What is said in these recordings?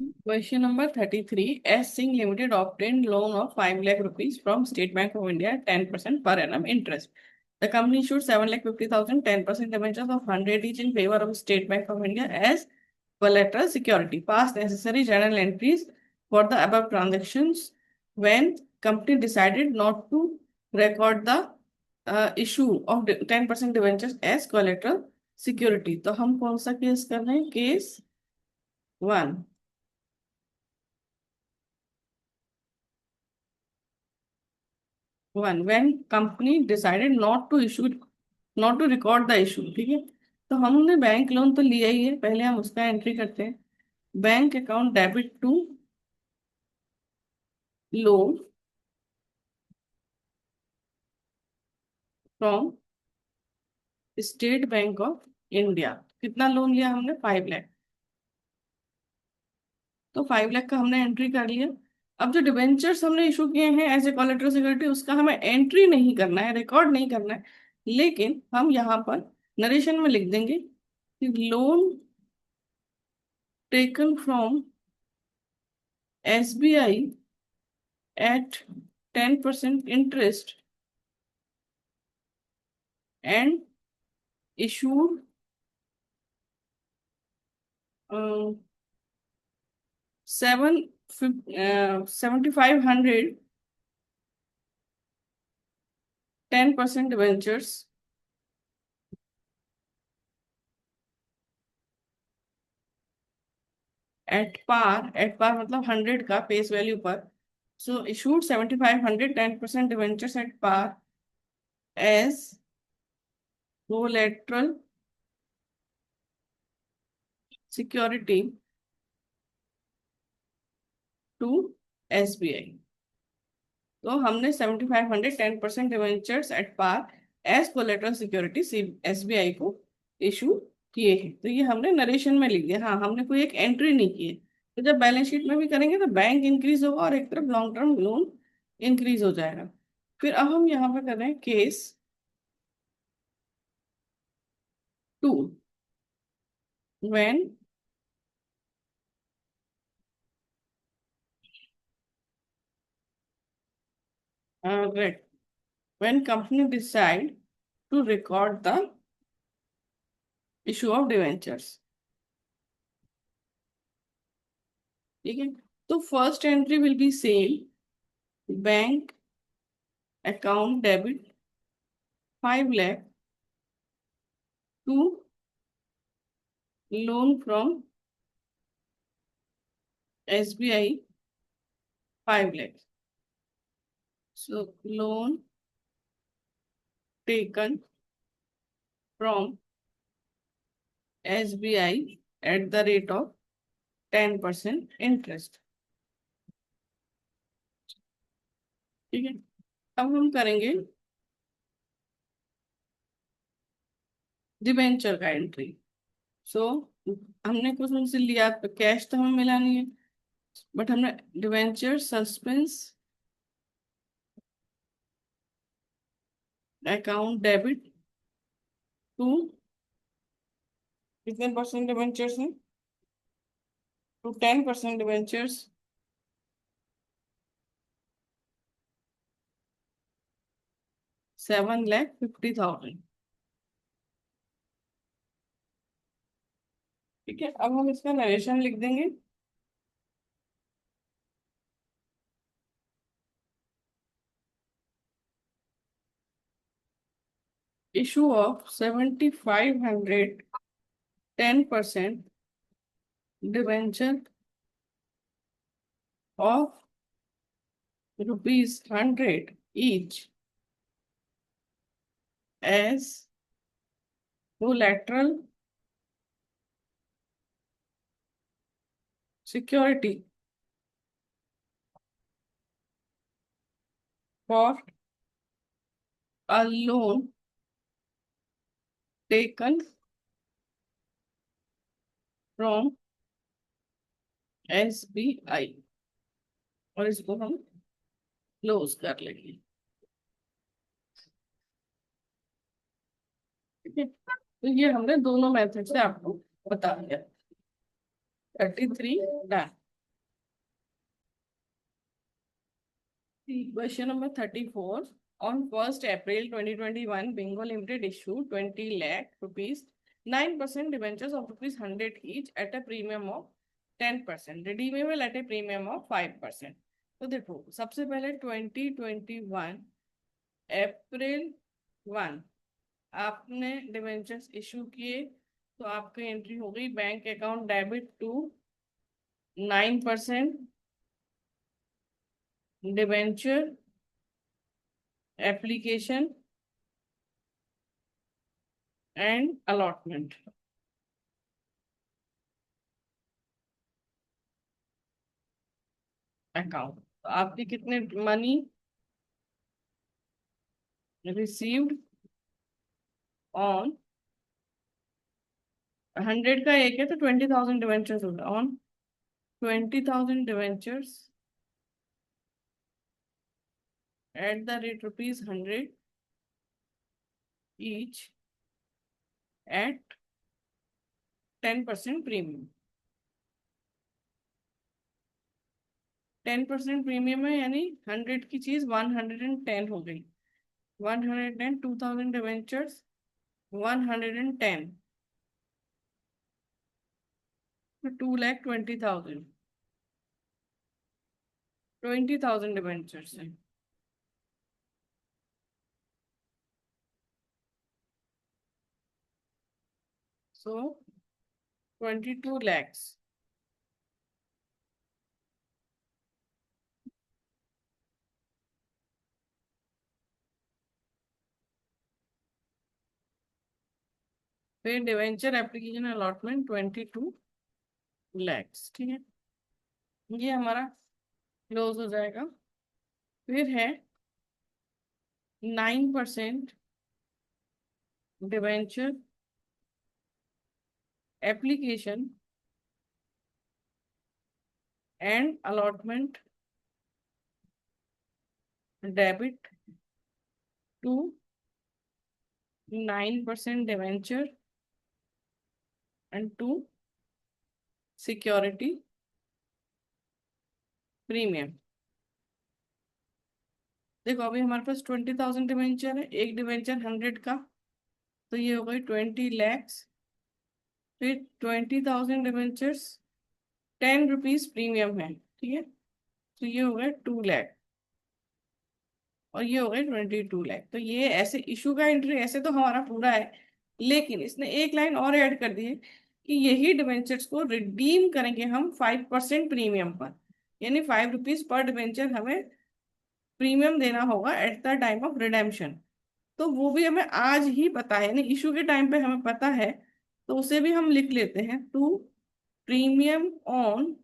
Question number 33. S Singh Limited obtained loan of 5 lakh rupees from State Bank of India at 10% per annum interest. The company issued 7 lakh 50,000 10% debentures of 100 each in favor of State Bank of India as collateral security. Pass necessary journal entries for the above transactions when company decided not to record the issue of 10% debentures as collateral security. तो हम कौन सा case कर रहे हैं? Case 1. 1. When company decided not to record the issue. ठीक है, तो हमने बैंक लोन तो लिया ही है, पहले हम उसका एंट्री करते हैं. Bank account debit to loan from State Bank of India. कितना लोन लिया हमने? 5 लाख. तो 5 लाख का हमने एंट्री कर लिया. अब जो डिबेंचर्स हमने इशू किए हैं एज ए कोलेटरल सिक्योरिटी, उसका हमें एंट्री नहीं करना है, रिकॉर्ड नहीं करना है, लेकिन हम यहाँ पर नरेशन में लिख देंगे कि loan taken from SBI at 10% interest and issued 7,500 10% debentures at par मतलब 100 का फेस वैल्यू पर. सो issued 7,500 10% debentures at par as collateral security to SBI. तो हमने 7,500 10% debentures at par as collateral security SBI को इशू किए हैं. तो ये हमने नरेशन में लिख दिया. हाँ, हमने कोई एक एंट्री नहीं की है. तो जब बैलेंस शीट में भी करेंगे तो बैंक इंक्रीज होगा और एक तरफ लॉन्ग टर्म लोन इंक्रीज हो जाएगा. फिर अब हम यहाँ पे कर रहे हैं case 2. When when company decide to record the issue of debentures. ठीक है, तो first entry will be same. Bank account debit 5 lakh to loan from SBI 5 lakhs. So loan taken from SBI at the rate of 10% interest. ठीक है, अब हम करेंगे debenture का entry. सो हमने कुछ उनसे लिया, तो कैश तो हमें मिला नहीं है, बट हमने debenture suspense account debit to कितने परसेंट डिबेंचर्स हैं? To 10% debentures 7,50,000. ठीक है, अब हम इसका नरेशन लिख देंगे. Issue of 7,500 10% debenture of ₹100 each as collateral security for a loan taken from SBI. और इसको हम क्लोज कर लेंगे. ठीक है, तो ये हमने दोनों मेथड से आपको बता दिया. 33 done. Question number 34. On 1st April 2021, Bingo Limited issued 20 lakh rupees 9% debentures of rupees 100 each at a premium of 10%, redeemable at a premium of 5%. तो देखो सबसे पहले 2021 अप्रैल 1 आपने डिवेंचर्स इशू किए, तो आपकी एंट्री हो गई bank account debit to 9% debenture application and allotment account. तो आपके कितने मनी रिसीव्ड ऑन 100 का एक है तो 20,000 डिवेंचर्स होगा on 20,000 debentures at the rate rupees 100 each eight 10% premium. 10% premium है यानी 100 की चीज 110 हो गई। 110 2,000 डिवेंचर्स 110 2,20,000 20,000 डिवेंचर्स है। सो 22 lakhs। फिर डिवेंचर एप्लीकेशन अलॉटमेंट 22 lakhs, ठीक है, ये हमारा क्लोज हो जाएगा। फिर है 9% debenture application and allotment debit to 9% debenture and to security premium. देखो अभी हमारे पास 20,000 डिवेंचर है, एक डिवेंचर 100 का, तो ये हो गई 20 lakhs। फिर 20,000 डिवेंचर्स 10 रुपीज प्रीमियम है, ठीक है, तो ये हो गए 2 लाख और ये हो गए 22 लाख। तो ये ऐसे इशू का एंट्री ऐसे तो हमारा पूरा है, लेकिन इसने एक लाइन और ऐड कर दी है कि यही डिवेंचर्स को रिडीम करेंगे हम 5% प्रीमियम पर, यानी 5 रुपीज पर डिवेंचर हमें प्रीमियम देना होगा at the time of redemption. तो वो भी हमें आज ही पता है, यानी इशू के टाइम पे हमें पता है, तो उसे भी हम लिख लेते हैं to premium on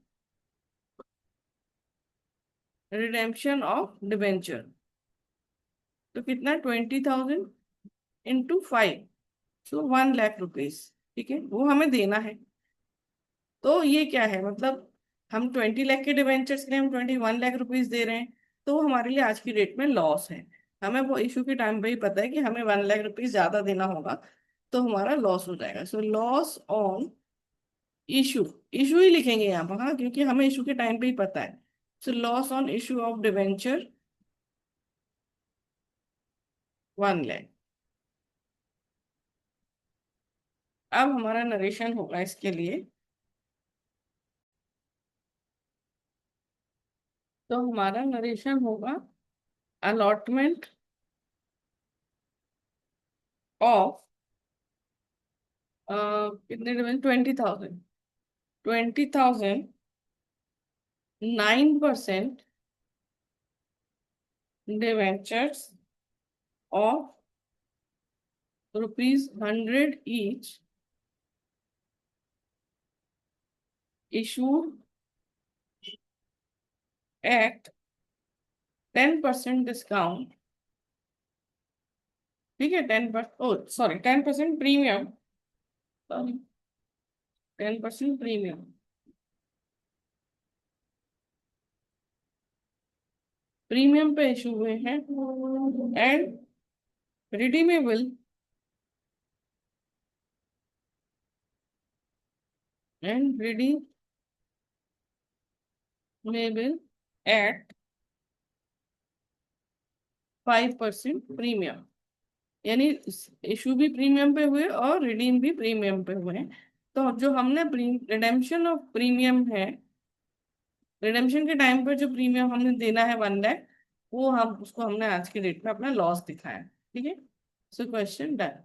redemption of debenture. तो कितना 20,000 इंटू 5, तो 1 लाख रुपीज, ठीक है, वो हमें देना है। तो ये क्या है मतलब हम 20 लाख के डिवेंचर्स के लिए हम 21 लाख रुपीज दे रहे हैं, तो वो हमारे लिए आज की डेट में लॉस है। हमें वो इशू के टाइम पे ही पता है कि हमें 1 लाख रुपीज ज्यादा देना होगा, तो हमारा लॉस हो जाएगा। So loss on issue, issue ही लिखेंगे यहाँ पर, हाँ, क्योंकि हमें इशू के टाइम पे ही पता है। सो loss on issue of debenture 1 lakh. अब हमारा नरेशन होगा इसके लिए। तो हमारा नरेशन होगा अलॉटमेंट ऑफ कितने debenture 20,000, 20,000 9% debentures of rupees 100 each issued at 10% discount, ठीक है, 10%, oh sorry 10% premium, sorry 10% premium, premium पे इशू हुए हैं and redeemable and redeemable at 5% premium, यानी इशू भी प्रीमियम पे हुए और रिडीम भी प्रीमियम पे हुए हैं। तो जो हमने रिडेम्पशन ऑफ प्रीमियम है, रिडेम्पशन के टाइम पर जो प्रीमियम हमने देना है 1 लाख, वो हम उसको हमने आज के डेट में अपना लॉस दिखाया है। ठीक है, सो क्वेश्चन डन।